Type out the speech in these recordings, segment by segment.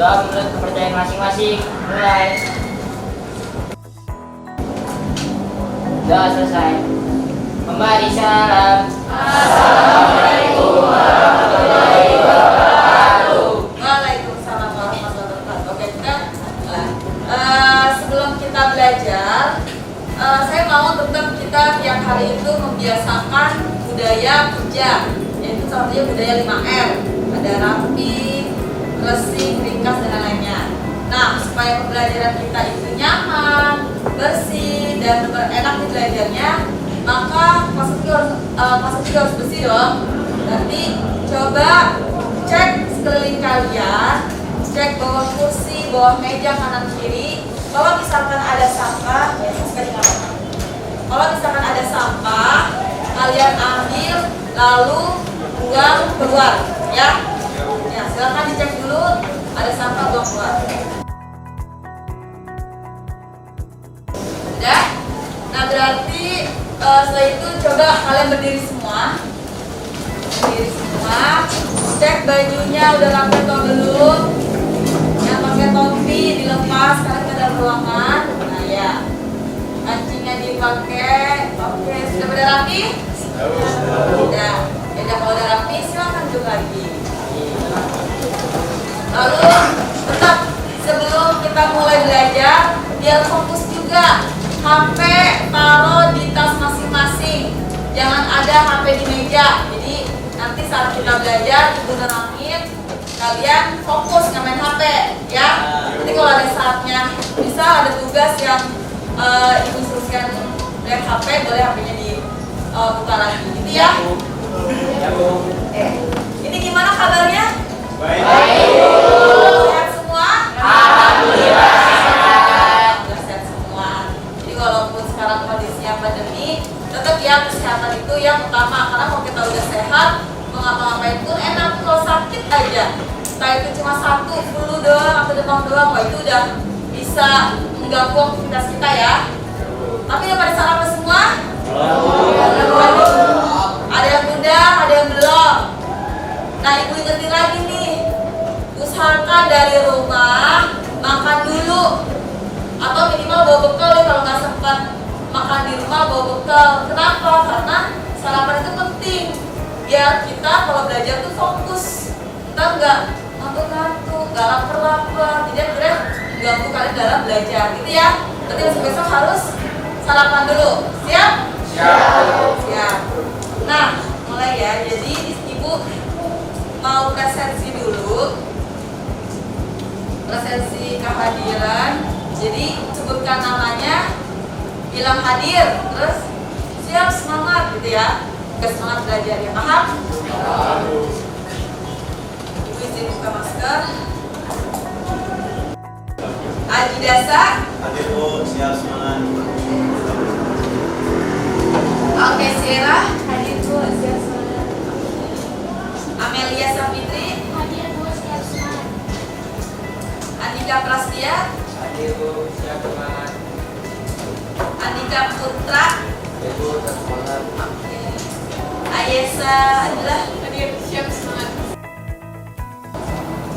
Doa menurut kepercayaan masing-masing. Mulai. Doa selesai. Memberi salam. Assalamualaikum warahmatullahi wabarakatuh. Waalaikumsalam warahmatullahi wabarakatuh. Oke, kita sebelum kita belajar, saya mau tetap kita tiap hari itu membiasakan budaya puja, yaitu salah satunya budaya 5R. Ada rapi, resik, ringkas, dan lain-lainnya. Nah, supaya pembelajaran kita itu nyaman, bersih, dan enak di belajarnya, maka kelas juga harus bersih dong. Nanti coba cek sekeliling kalian, cek bawah kursi, bawah meja, kanan kiri. Kalau misalkan ada sampah, kalau misalkan ada sampah, kalian ambil lalu buang keluar, ya. Ya, silakan dicek dulu ada sampah, buang keluar. Udah? Nah, berarti setelah itu coba kalian berdiri semua. Berdiri semua. Cek bajunya udah rapi atau belum. Yang pakai topi dilepas karena ke dalam ruangan. Nah, ya. Kancingnya dipakai. Oke, sudah pada rapi? Sudah. Ya, kalau udah rapi silakan duduk lagi. Lalu tetap sebelum kita mulai belajar, biar fokus juga. HP taruh di tas masing-masing. Jangan ada HP di meja. Jadi nanti saat kita belajar, ibu nerangin, kalian fokus nggak main HP, ya. Nanti kalau ada saatnya, bisa ada tugas yang ibu suruhkan lihat HP, boleh HP-nya dibuka lagi, gitu ya. Ini gimana kabarnya? Baik. Sehat semua? Alhamdulillah. Sehat semua. Jadi walaupun sekarang kondisinya pandemi, tetap ya kesehatan itu yang utama. Karena kalau kita udah sehat, mau ngapa-ngapain pun enak. Kalau sakit aja, entah itu cuma satu flu doang atau demam doang, wah itu udah bisa mengganggu aktivitas kita ya. Tapi udah pada sarapan semua? Ada yang udah, ada yang belum. Nah, ibu ingetin lagi nih, usahakan dari rumah makan dulu, atau minimal bawa bekal ya kalau nggak sempat makan di rumah, bawa bekal. Kenapa? Karena sarapan itu penting biar kita kalau belajar tuh fokus, kita nggak ngantuk-ngantuk, nggak lapar-lapar, jadi akhirnya ganggu kalian dalam belajar, gitu ya. Berarti besok harus sarapan dulu, siap? Siap. Nah, mulai ya. Jadi ibu mau presensi dulu, presensi kehadiran. Jadi sebutkan namanya, bilang hadir, terus siap, semangat gitu ya. Semangat belajar ya, paham? Ibu izin buka masker. Aji Dasa. Hadir Bu, siap semangat. Oke, Sierra. Hadir Bu, siap semangat. Amelia Sapitri. Hadir Bu, siap semangat. Andika Prastia. Hadir Bu, siap semangat. Andika Putra. Hadir Bu, tetap semangat. Oke. Ayesa adalah hadir, siap semangat.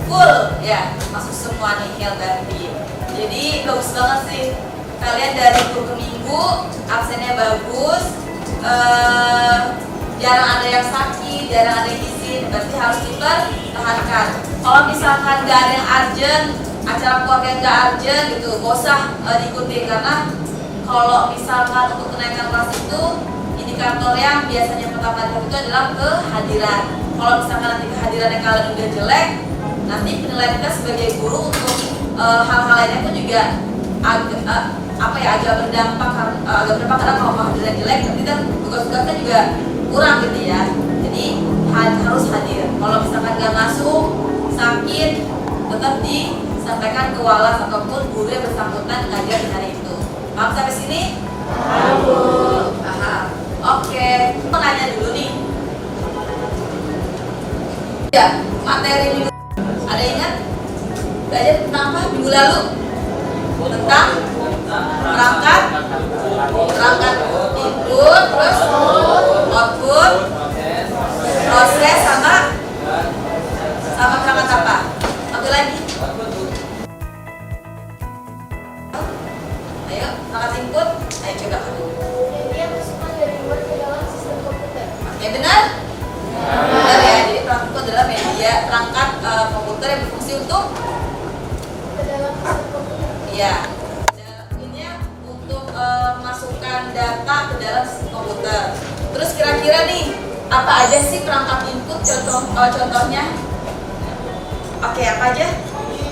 Full ya, masuk semua nih Hilbandi. Jadi bagus banget sih. Kalian dari minggu ke minggu absennya bagus. Jarang ada yang sakit, jarang ada yang izin. Berarti harus dipertahankan. Kalau misalkan gak ada yang urgent, acara keluarga yang gak urgent gitu, gak usah diikuti. Karena kalau misalkan untuk kenaikan kelas itu indikator yang biasanya pertama dilihat itu adalah kehadiran. Kalau misalkan nanti kehadirannya kalian udah jelek, nanti penilaian kita sebagai guru untuk hal-hal lainnya pun juga agak berdampak karena kalau kehadiran jelek nanti kan tugas-tugasnya juga kurang gitu ya. Jadi harus hadir. Kalau misalkan gak masuk, sakit, tetap disampaikan ke walas ataupun guru yang bersangkutan ngajar di hari itu. Paham sampai sini? Paham. Oke, mau nanya dulu nih. Ya, materi minggu ada ingat? Belajar tentang apa minggu lalu? Tentang perangkat input, terus output, proses sama perangkat apa? Satu lagi. Ya. Ini untuk masukkan data ke dalam sistem komputer. Terus kira-kira nih, apa aja sih perangkat input contohnya? Oke, apa aja?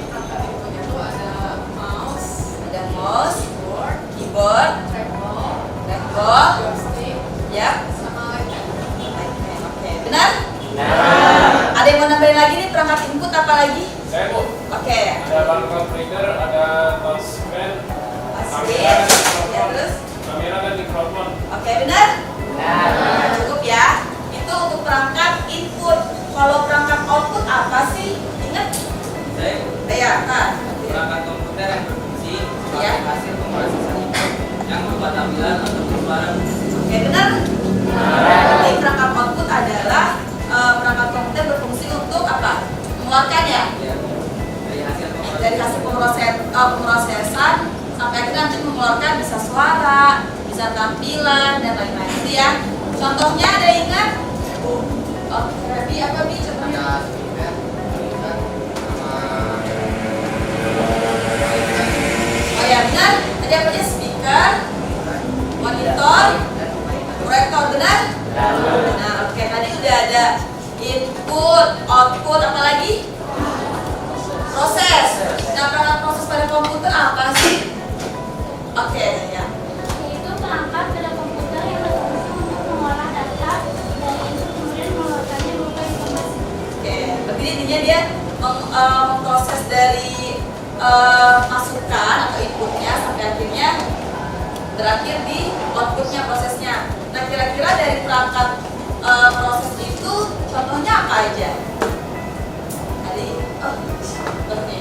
Perangkat inputnya tuh ada mouse, Keyboard, trackball, joystick, ya. sama iPad. Oke, benar? Ada yang mau nambahin lagi nih perangkat input apa lagi? Saya Bu, Oke. ada barcode reader, ada touchpad, Asli. kamera dan Ya, mikrofon. terus? Kamera dan mikrofon. Oke, benar? Nah, cukup ya. Itu untuk perangkat input. Kalau perangkat output apa sih? Ingat? Saya Ya, kan? perangkat komputer yang berfungsi Ya. sebagai hasil pemrosesan input yang berupa tampilan atau gambaran. Oke, benar? Jadi perangkat output adalah perangkat komputer berfungsi untuk apa? Mengeluarkan ya? Ya, dari hasil Dari hasil pemrosesan sampai akhirnya nanti mengeluarkan bisa suara, bisa tampilan dan lain-lain itu ya. Contohnya ada ingat? Oke, Bi apa Bi contohnya? ada speaker, monitor, sama Oh ya benar. Tadi apa aja? Speaker, monitor, proyektor benar? Nah, oke tadi udah ada input, output, apa lagi? Proses. Nah, perangkat proses pada komputer apa sih? Oke, ya. Yaitu perangkat pada komputer yang berfungsi untuk mengolah data dari input kemudian mengeluarkannya berupa informasi. Oke, berarti intinya dia memproses dari masukan atau inputnya sampai akhirnya berakhir di outputnya prosesnya. Nah, kira-kira dari perangkat proses itu contohnya apa aja? Tadi, contohnya.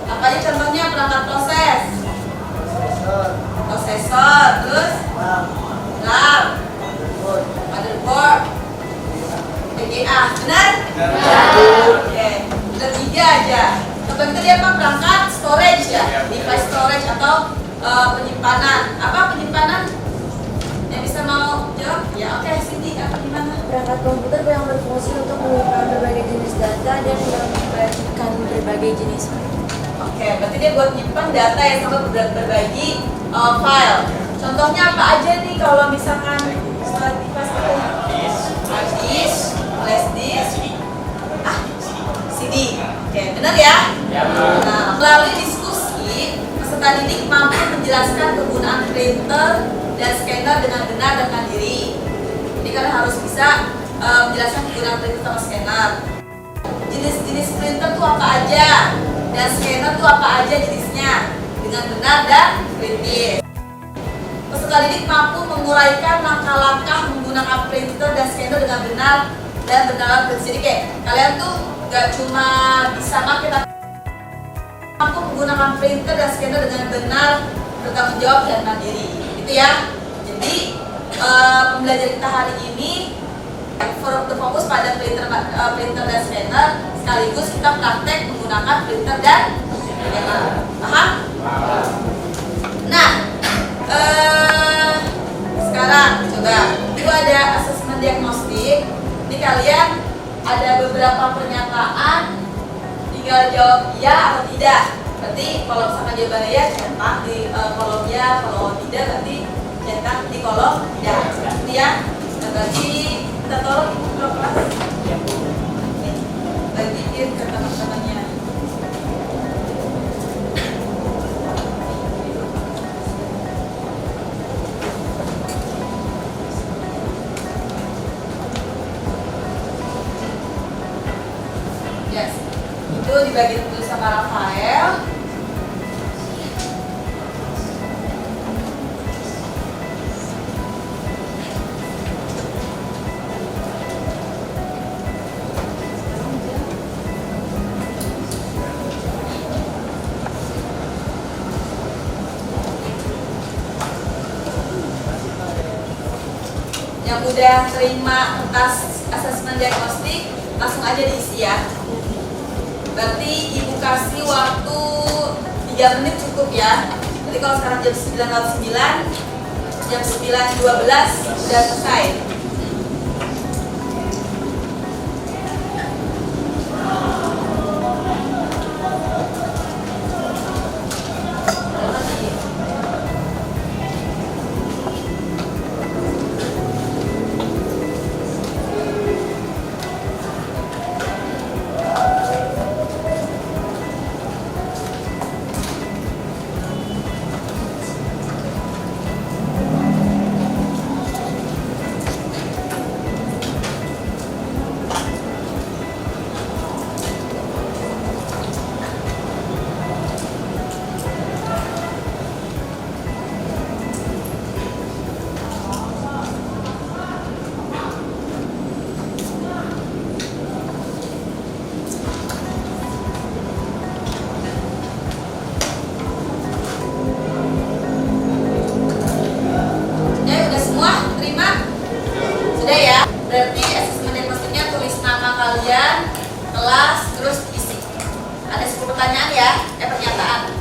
Apa aja contohnya perangkat proses? Prosesor, terus RAM, motherboard, VGA, benar? Oke, udah 3 aja. Contoh kita dia apa? Perangkat storage ya, device storage atau penyimpanan. Apa penyimpanan? Yang bisa mau jawab? Ya oke, Cindy, apa gimana? Perangkat komputer yang berfungsi untuk menyimpan berbagai jenis data dan membagikan berbagai jenis file. Oke, berarti dia buat nyimpan data yang sama berbagi file. Contohnya apa aja nih kalau misalkan storage device itu? Hard disk, flash disk, CD. Oke, benar ya? Nah, melalui diskusi, peserta didik mampu menjelaskan kegunaan printer dan scanner dengan benar dan mandiri. Jadi kalian harus bisa menjelaskan kegunaan printer sama scanner. Jenis-jenis printer tuh apa aja? Dan scanner tuh apa aja jenisnya? Dengan benar dan kritis. Peserta didik mampu menguraikan langkah-langkah menggunakan printer dan scanner dengan benar dan bernalar kritis. Jadi kayak kalian tuh gak cuma bisa pakai tapi mampu menggunakan printer dan scanner dengan benar, bertanggung jawab dan mandiri. Gitu ya. Jadi pembelajaran kita hari ini berfokus pada printer dan scanner, sekaligus kita praktek menggunakan printer dan scanner. Paham? Nah, sekarang coba itu ada asesmen diagnostik. Ini kalian ada beberapa pernyataan, tinggal jawab ya atau tidak. Berarti kalau misalkan jawabannya ya cetak di kolom ya, kalau tidak berarti cetak di kolom ya. Seperti ya. Nah, berarti kita tolong ibu ke kelas. Bagiin ke teman-temannya. Yes, itu dibagi dulu sama Rafael. Yang udah terima kertas asesmen diagnostik langsung aja diisi ya. Berarti ibu kasih waktu 3 menit cukup ya. Jadi kalau sekarang jam 9.09, jam 9.12 sudah selesai. kelas, terus isi. Ada 10 pertanyaan ya, pernyataan.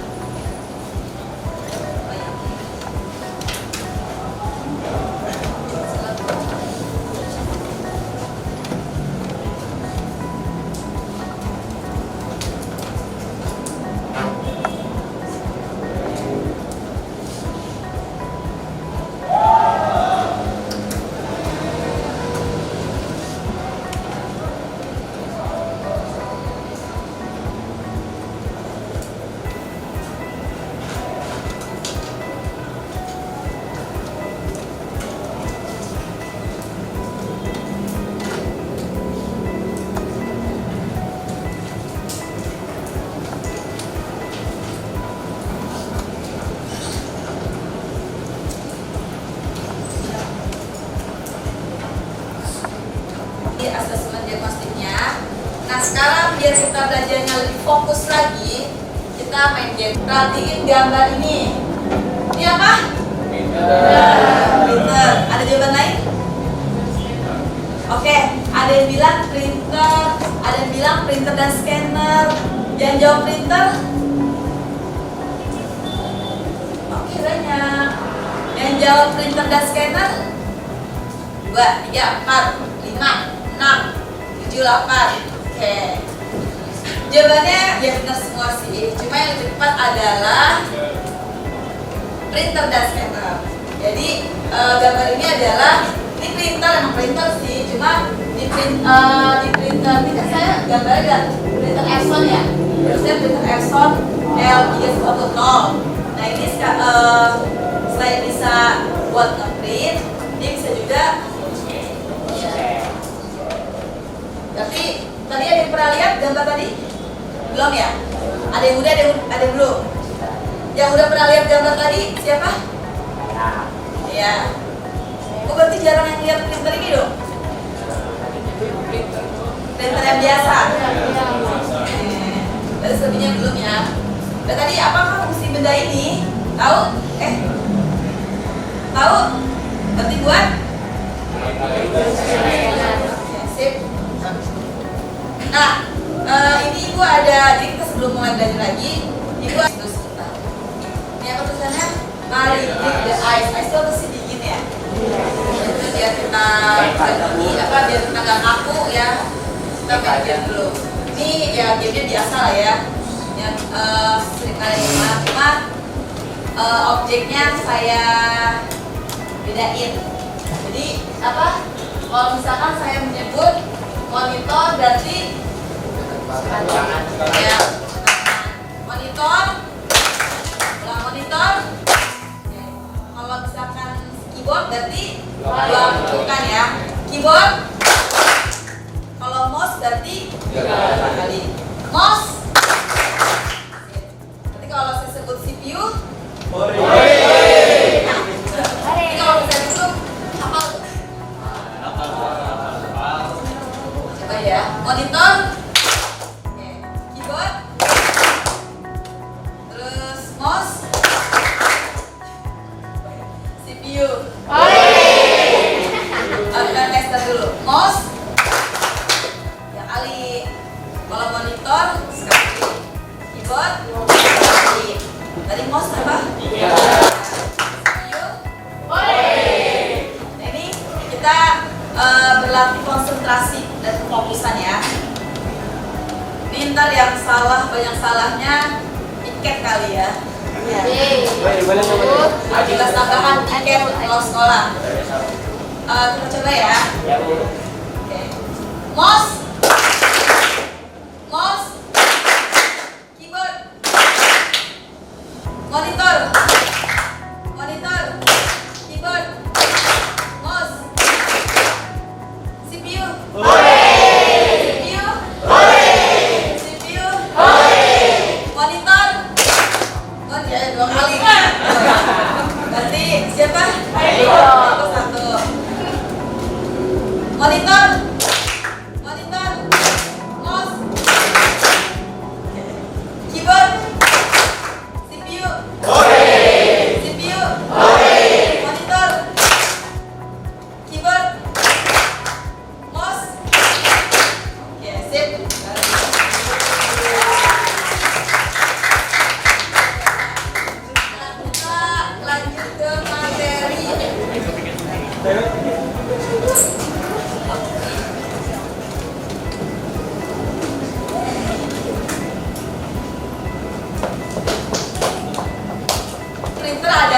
Asesmen diagnostiknya. Nah sekarang biar kita belajarnya lebih fokus lagi, kita main game. Perhatiin gambar ini. Ini apa? Printer. Ada jawaban lain? Oke, ada yang bilang printer, ada yang bilang printer dan scanner. Yang jawab printer? Oke, banyak. Yang jawab printer dan scanner? 2, 3, 4, 5, 6, 7, 8. Oke. Jawabannya ya benar semua sih. Cuma yang lebih tepat adalah printer dan scanner. Jadi gambar ini adalah ini printer, emang printer sih. Cuma di printer ini kan saya gambarnya ada printer Epson ya. Terusnya printer Epson L310. Nah ini selain bisa buat ngeprint, dia bisa juga. Tapi tadi ada yang pernah lihat gambar tadi? Belum ya? Ada yang udah, ada yang belum? Yang udah pernah lihat gambar tadi siapa? Iya. Kok berarti jarang yang lihat printer ini dong? Printer yang biasa? Berarti selebihnya belum ya? Dan tadi apakah fungsi benda ini? Tahu? Tahu? Berarti buat? Sip. Nah, ini ibu ada, jadi kita sebelum mulai belajar lagi, ibu harus terus kita. Ini apa tulisannya? Mari drink the ice. Ice itu apa sih, dingin ya? Itu biar kita biar kita nggak kaku ya. Kita main game dulu. Ini ya gamenya biasa lah ya. Yang sering kali main, cuma objeknya saya bedain. Jadi apa? Kalau misalkan saya menyebut monitor berarti ya, monitor, monitor. Kalau misalkan keyboard berarti bukan ya, keyboard. Kalau mouse berarti 3 kali. Mouse. Berarti kalau saya sebut CPU, ini kalau saya sebut apa? Coba ya, monitor. CPU. Kita tes dulu. Mouse. Ya kali. Kalau monitor sekali. Keyboard sekali. Tadi mouse apa? CPU. Nah, ini kita berlatih konsentrasi dan fokusan ya. Ini ntar yang salah, banyak salahnya tiket kali ya. Ya. Jelas tambahan tiket kalau sekolah. Kita coba ya. Oke. Mouse, mouse, keyboard, monitor, monitor, keyboard, mouse, CPU, CPU, CPU, monitor. Ya, 2 kali. Berarti siapa? Satu. Monitor, monitor, mouse, keyboard, CPU.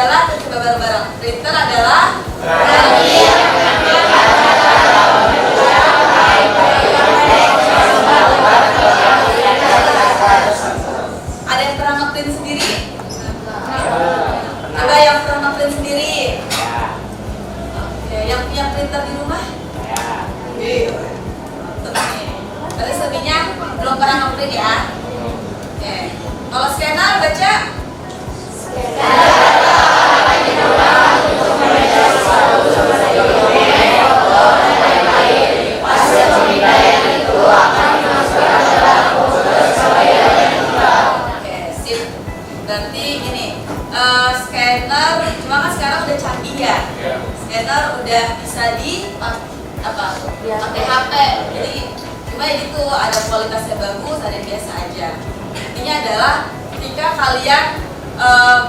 adalah, coba bareng-bareng. Printer adalah ada yang pernah ngeprint sendiri? Coba yang pernah ngeprint sendiri. Oke, yang punya printer di rumah? Berarti selebihnya belum pernah ngeprint ya? Oke. Kalau scanner baca? Oke, sip. Berarti gini, scanner, cuma kan sekarang udah canggih ya. Scanner udah bisa di apa? Pakai HP. Jadi cuma ya gitu, ada kualitasnya bagus, ada yang biasa aja. Intinya adalah ketika kalian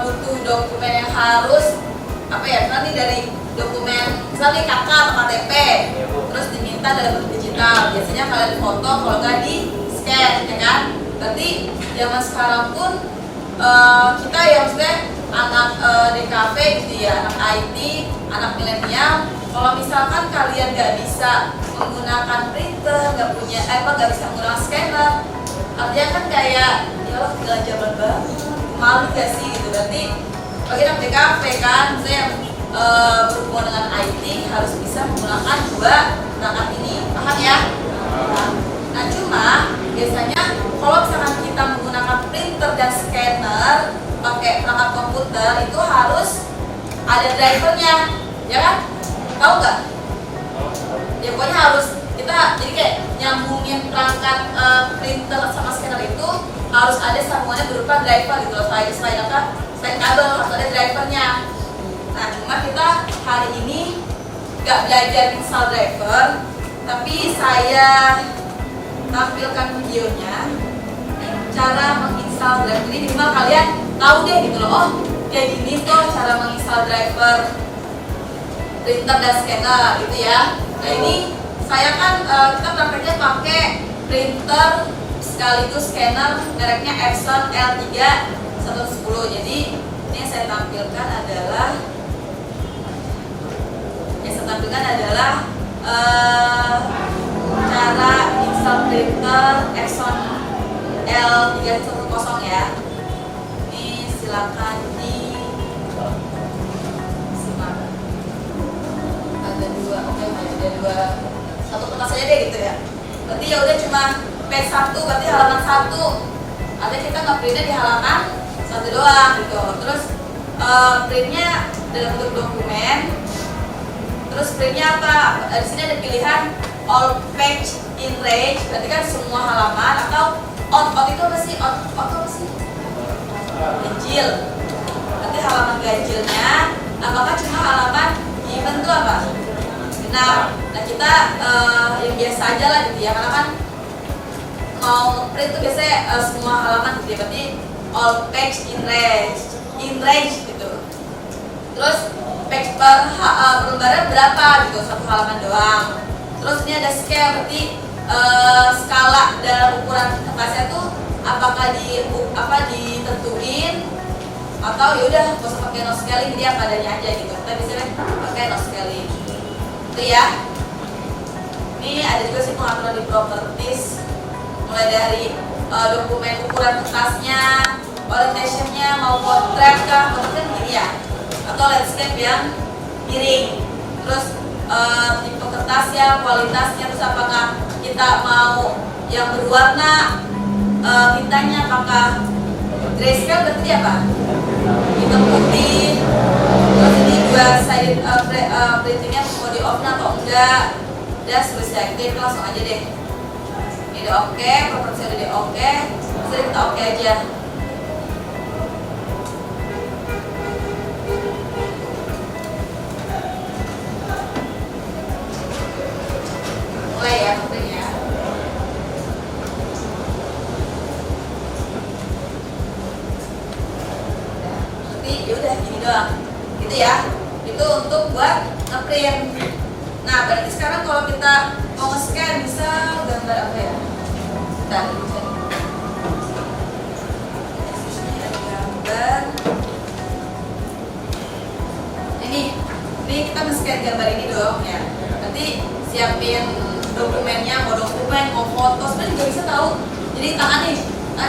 butuh dokumen yang harus apa ya, nanti dari dokumen misalnya KK atau KTP, terus diminta dalam bentuk digital, biasanya kalian foto, kalau nggak di scan, ya kan? Berarti zaman sekarang pun kita ya maksudnya anak DKV gitu ya, anak IT, anak milenial, kalau misalkan kalian nggak bisa menggunakan printer, nggak bisa menggunakan scanner, artinya kan kayak ya lo tinggal zaman banget, malu gak sih gitu. Berarti bagi anak DKV kan, misalnya yang berhubungan dengan IT harus bisa menggunakan dua perangkat ini, paham ya? Nah cuma biasanya kalau misalkan kita menggunakan printer dan scanner pakai perangkat komputer itu harus ada drivernya, ya kan? Tahu nggak? Ya pokoknya harus kita jadi kayak nyambungin perangkat printer sama scanner itu harus ada sambungannya berupa driver gitu loh, selain kabel harus ada drivernya. Nah cuma kita hari ini nggak belajar install driver, tapi saya tampilkan videonya cara menginstal driver. Jadi minimal kalian tahu deh gitu loh, oh kayak gini tuh cara menginstal driver printer dan scanner gitu ya. Nah ini saya kan kita prakteknya pakai printer sekaligus scanner mereknya Epson L3 110. Jadi ini yang saya tampilkan adalah cara install printer Epson L310 ya. Ini silakan disimak. Ada dua, satu kertas aja deh gitu ya. Berarti ya udah cuma P1, berarti halaman 1. Artinya kita nge-printnya di halaman 1 doang gitu. Terus printnya dalam bentuk dokumen. Terus printnya apa? Di sini ada pilihan all page in range, berarti kan semua halaman, atau out itu apa sih? Out apa sih? Ganjil. Berarti halaman ganjilnya. Apakah cuma halaman given itu apa? Nah kita yang biasa aja lah gitu ya, karena kan mau print tuh biasanya semua halaman gitu ya, berarti all page in range gitu. Terus page per lembaran berapa gitu, satu halaman doang. Terus ini ada scale, berarti skala dalam ukuran kertasnya tuh apakah ditentuin atau yaudah nggak usah pakai no scaling, dia apa adanya aja gitu. Kita biasanya pakai no scaling itu ya. Ini ada juga sih pengaturan di properties, mulai dari dokumen ukuran kertasnya, orientationnya, mau portrait kah, portrait gini ya, atau landscape yang miring. Terus tipe kertasnya, kualitasnya, terus apakah kita mau yang berwarna, tintanya apakah grayscale, berarti apa? Hitam putih. Terus ini dua sided printingnya mau di off atau enggak, dan seterusnya. Kita langsung aja deh. Ini udah oke, properti udah di oke, jadi kita oke aja. Mulai ya fotonya. Nanti yaudah gini doang, gitu ya. Itu untuk buat ngeprint. Nah berarti sekarang kalau kita mau nge-scan misal gambar apa ya? Bentar, ini ada gambar. scan gambar ini dong ya. Nanti siapin dokumennya, mau dokumen, mau foto, sebenarnya juga bisa tahu. Jadi tangan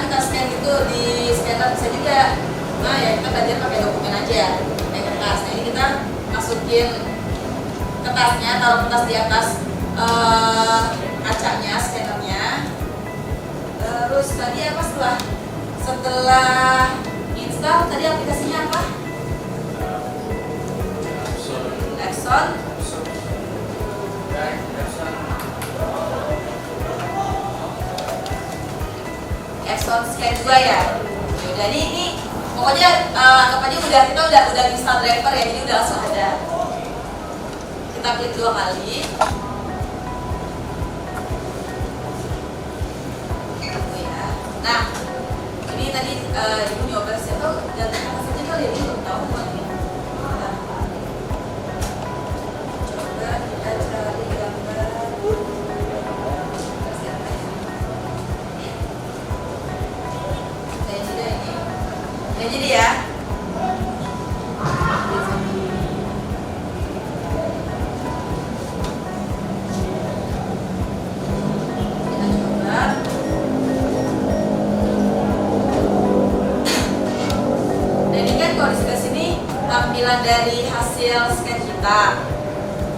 kita scan gitu di scanner bisa juga. Nah ya kita belajar pakai dokumen aja, pakai kertas. Nah ini kita masukin kertasnya, taruh kertas di atas kacanya, scannernya. Terus tadi apa setelah install tadi aplikasinya apa? Epson. Epson Scan 2 ya. Jadi ini pokoknya anggap aja kita udah install driver ya, jadi udah langsung ada. Kita klik 2 kali. Nah, ini tadi ibu nyoba siapa dan apa saja kali ya, belum tahu ini. Coba kita cari gambar. Kayak jadi ya. Tampilan dari hasil scan kita.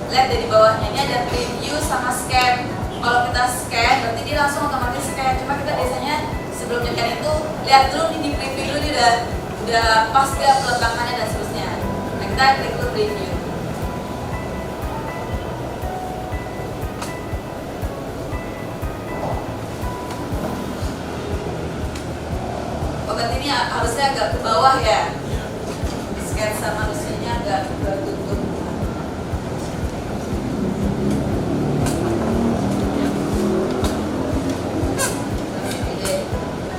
Lihat dari bawahnya ini ada preview sama scan. Kalau kita scan berarti dia langsung otomatis scan. Cuma kita biasanya sebelum nyekan itu lihat dulu nih di preview dulu dia udah pas gak peletakannya dan seterusnya. Nah kita klik dulu preview. Oh berarti ini harusnya agak ke bawah ya. Sketsa manusianya agak tertutup.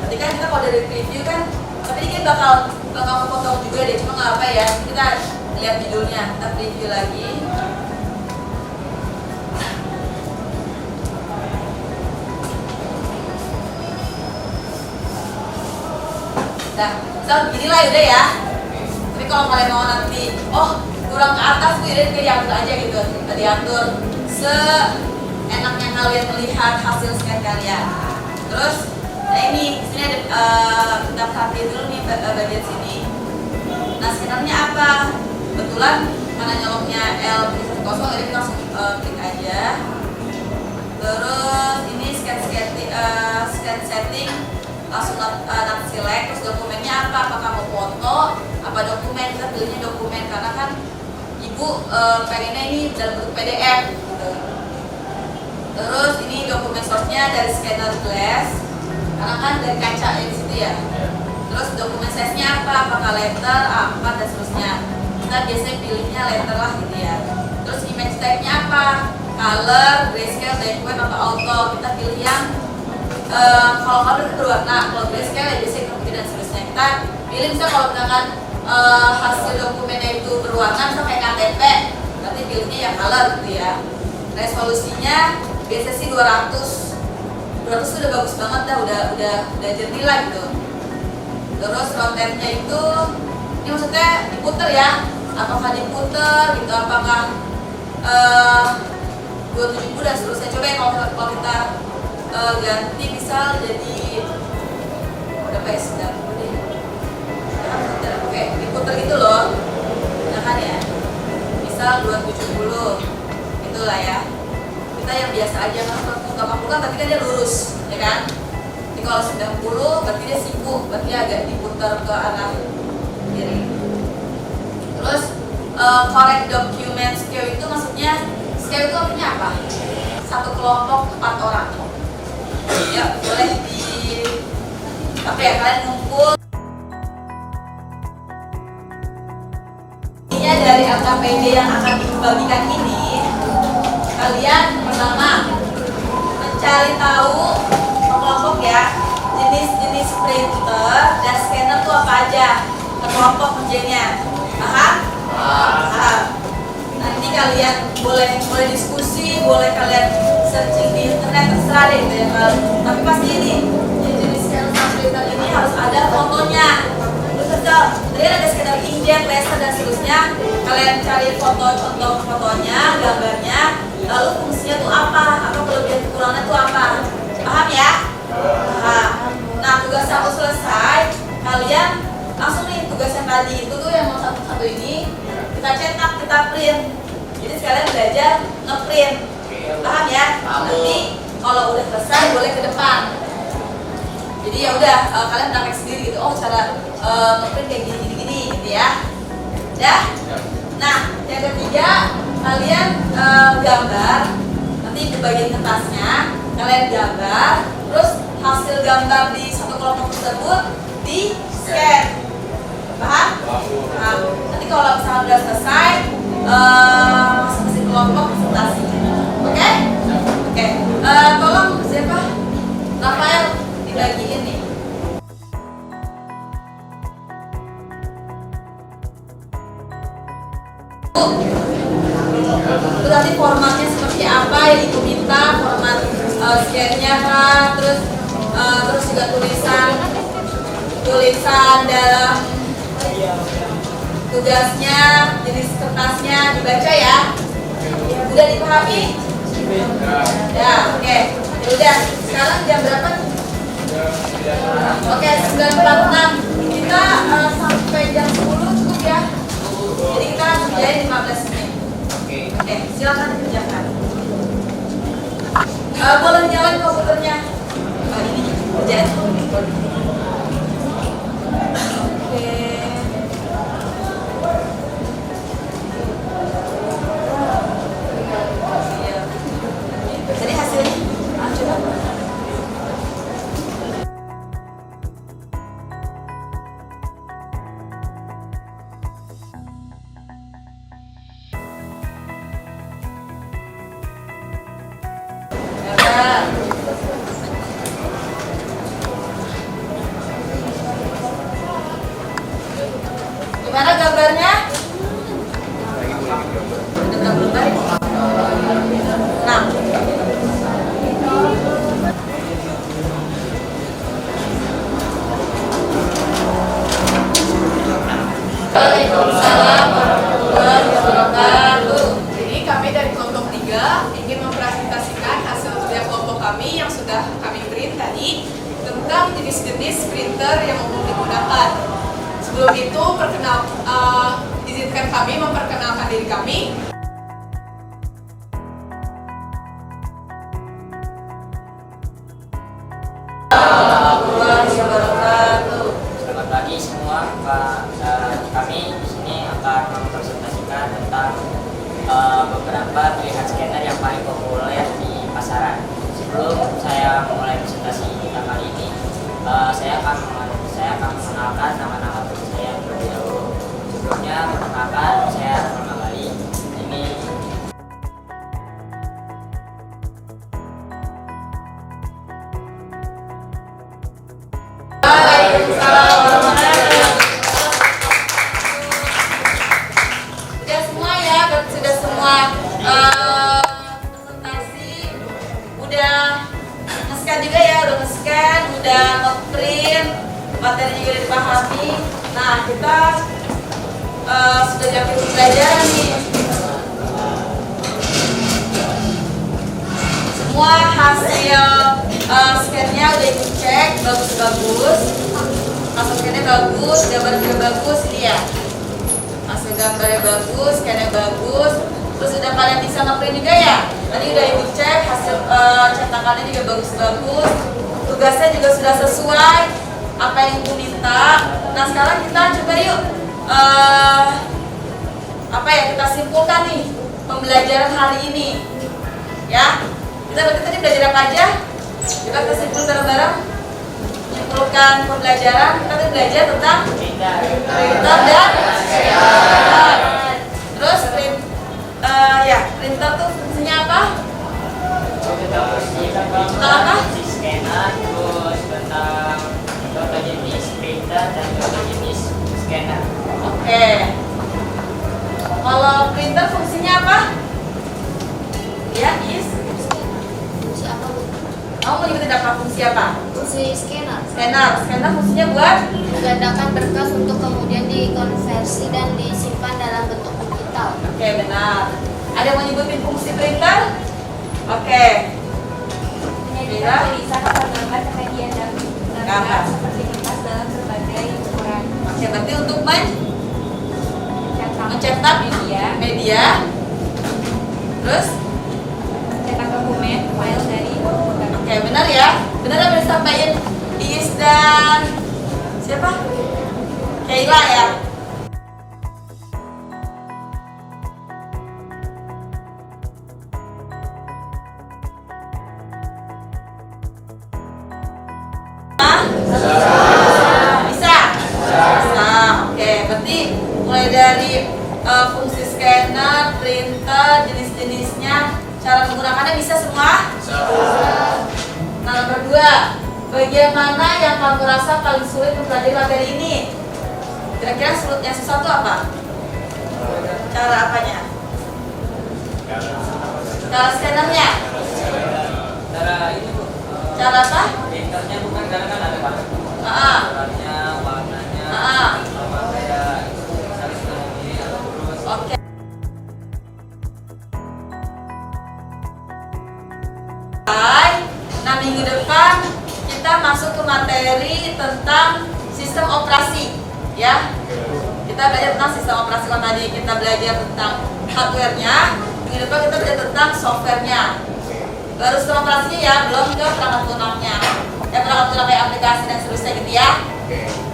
Nanti kan kita kalau dari preview kan, tapi ini kan bakal potong juga deh, cuma nggak apa ya. Kita lihat judulnya, kita preview lagi. Nah, misal beginilah udah ya. Tapi kalau kalian mau nanti, kurang ke atas tuh ya diatur aja gitu, diatur seenaknya kalian melihat hasil scan kalian. Terus, nah ini di sini ada kita perhatiin dulu nih bagian sini. Nah scannernya apa? Kebetulan karena nyoloknya L10, jadi kita langsung klik aja. Terus ini scan setting. Langsung not select, terus dokumennya apa? Apakah mau foto, apa dokumen? Kita pilihnya dokumen karena kan ibu pengennya ini dalam bentuk PDF gitu. Terus ini dokumen source-nya dari scanner glass karena kan dari kaca di situ ya. Terus dokumen size-nya apa? Apakah letter, A4 dan seterusnya. Kita biasanya pilihnya letter lah gitu ya. Terus image type-nya apa? Color, grayscale, black white atau auto. Kita pilih yang kalau color itu berwarna, kalau grayscale ya biasanya hitam putih dan seterusnya. Kita pilih misalnya kalau misalkan hasil dokumennya itu berwarna, misalnya kayak KTP, berarti pilihnya yang color gitu ya. Resolusinya biasanya sih 200 sudah bagus banget dah, udah jernih lah gitu. Terus rotate-nya itu, ini maksudnya diputer ya, apakah diputer gitu, apakah 270 dan seterusnya. Coba ya kalau kita ganti misal jadi berapa ya, sedang oke, diputer gitu loh, nah kan ya, misal 270 itulah ya. Kita yang biasa aja, karena 80 kan berarti kan dia lurus ya kan. Jadi kalau 90 berarti dia siku, berarti agak diputer ke arah kiri. Terus correct document scale itu maksudnya, scale itu artinya apa? Satu kelompok 4 orang. Ya boleh di apa ya, kalian ngumpul ini dari LKPD yang akan dibagikan ini. Kalian pertama mencari tahu kelompok ya, jenis-jenis printer dan scanner itu apa aja, kelompok kerjanya. Paham? Paham. Nanti kalian boleh diskusi, boleh kalian searching di internet, terserah deh gitu ya. Tapi pasti ini jenis scanner printer ini harus ada fotonya. Terus tadi ada scanner inkjet, laser dan seterusnya. kalian cari contoh fotonya, gambarnya, lalu fungsinya tuh apa, atau kelebihan kekurangannya tuh apa. Paham ya? Paham. Nah, tugas satu selesai, kalian langsung nih tugas yang tadi itu tuh yang mau satu ini kita cetak, kita print. Jadi sekalian belajar ngeprint. Paham ya? Nanti kalau udah selesai boleh ke depan. Jadi ya udah kalian praktek sendiri gitu. Oh, cara ngeprint kayak gini gitu ya. Ya. Nah, yang ketiga kalian gambar. Nanti di bagian kertasnya kalian gambar, terus hasil gambar di satu kelompok tersebut di scan. Paham? Paham. Nanti kalau misalnya udah selesai masing-masing kelompok presentasi. Oke? Oke. Tolong siapa? Rafael dibagiin nih. Terus nanti formatnya seperti apa yang ibu minta, format scan-nya kan, terus juga tulisan dalam tugasnya, jenis kertasnya dibaca ya. Udah dipahami? Ya, oke. Ya udah, sekarang jam berapa nih? Oke, 9.46. Kita sampai jam 10 cukup ya. Jadi kita kerjain 15 menit. Oke, silakan dikerjakan. Boleh nyalain komputernya. Ini kerjaan. Oke. Jadi hasilnya coba. Gimana gambarnya? Udah belum baik? Nah. Waalaikumsalam warahmatullahi wabarakatuh. Jadi kami dari kelompok 3 ingin mempresentasikan hasil kerja kelompok kami yang sudah kami print tadi tentang jenis-jenis printer yang umum digunakan. Sebelum itu, izinkan kami memperkenalkan diri kami. Selamat pagi semua. Kami di sini akan mempresentasikan tentang beberapa pilihan scanner yang paling populer di pasaran. Sebelum saya memulai presentasi kita kali ini, saya akan mengenalkan nama-nama teman saya terlebih dahulu. Sebelumnya, perkenalkan saya Rahman Bali. Ini Waalaikumsalam warahmatullahi wabarakatuh. Sudah semua ya, sudah semua presentasi, udah nge-scan juga ya, udah nge-scan, udah nge-print, materinya juga udah dipahami. Nah, kita sudah jadi pelajaran nih. Semua hasil scan-nya udah ibu cek, bagus-bagus. Hasil scan-nya bagus, gambarnya juga bagus ini ya. Hasil gambarnya bagus, scan-nya bagus. Terus udah kalian bisa nge-print juga ya. Tadi udah ibu cek, hasil cetakannya juga bagus-bagus. Tugasnya juga sudah sesuai apa yang ibu minta. Nah, sekarang kita coba yuk kita simpulkan nih pembelajaran hari ini ya. Kita berarti tadi belajar apa aja? Coba kita simpul bareng-bareng. Menyimpulkan pembelajaran, kita tadi belajar tentang printer dan scanner. Terus printer tuh fungsinya apa? Tentang apa? scanner, terus tentang beberapa jenis printer dan beberapa jenis scanner. Oke. Kalau printer fungsinya apa? Ya, Fungsi apa, Bu? kamu mau nyebutin apa? Fungsi apa? Fungsi scanner. Scanner fungsinya buat Menggandakan berkas untuk kemudian dikonversi dan disimpan dalam bentuk buku Oke, benar. Ada yang mau nyebutin fungsi printer? Oke. Menyajikan tulisan atau gambar sajian dan Gambar. gambar seperti kertas dalam berbagai ukuran. Oke, berarti untuk Mencetak mencetak media. Terus? mencetak dokumen file dari komputer. Oke, benar ya. Benar apa yang disampaikan Iis dan siapa? Keila ya. Bisa? Bisa. Oke, berarti mulai dari fungsi scanner, printer, jenis-jenisnya, cara menggunakannya bisa semua? Nah, nomor 2, bagian mana yang kamu rasa paling sulit mempelajari materi ini? Kira-kira yang susah itu apa? Cara apanya? Cara scannernya? Cara ini Bu, Cara apa? printernya bukan karena kan ada Pak. Ah, Ukurannya, warnanya, ah. sama kayak misalnya ini terus. Oke. Nah, minggu depan kita masuk ke materi tentang sistem operasi, ya. Kita belajar tentang sistem operasi. Kalau tadi kita belajar tentang hardware-nya, minggu depan kita belajar tentang software-nya. Baru sistem operasinya ya, belum ke perangkat lunaknya. Ya, perangkat lunak kayak aplikasi dan seterusnya gitu ya.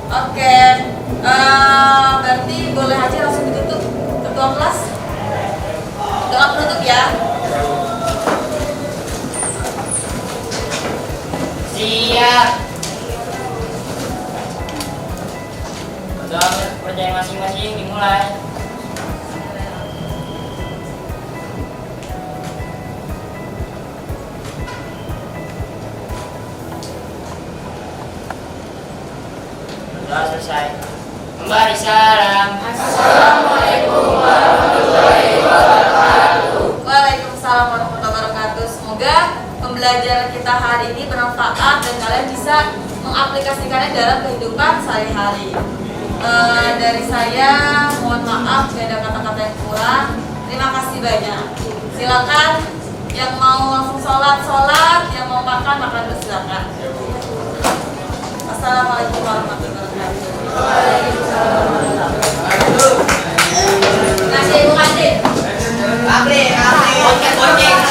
Oke. Berarti boleh aja langsung ditutup, ketua kelas. Doa penutup ya. Siap. Udah kerjaan masing-masing dimulai. Sudah selesai. Kembali salam. Waalaikumsalam warahmatullahi wabarakatuh. Semoga pembelajaran kita hari ini bermanfaat dan kalian bisa mengaplikasikannya dalam kehidupan sehari-hari. Dari saya, mohon maaf jika ada kata-kata yang kurang. Terima kasih banyak. Silakan yang mau langsung sholat, yang mau makan dulu silakan. Assalamualaikum warahmatullahi wabarakatuh. Waalaikumsalam. Nasi Ibu Kandin. Bonceng.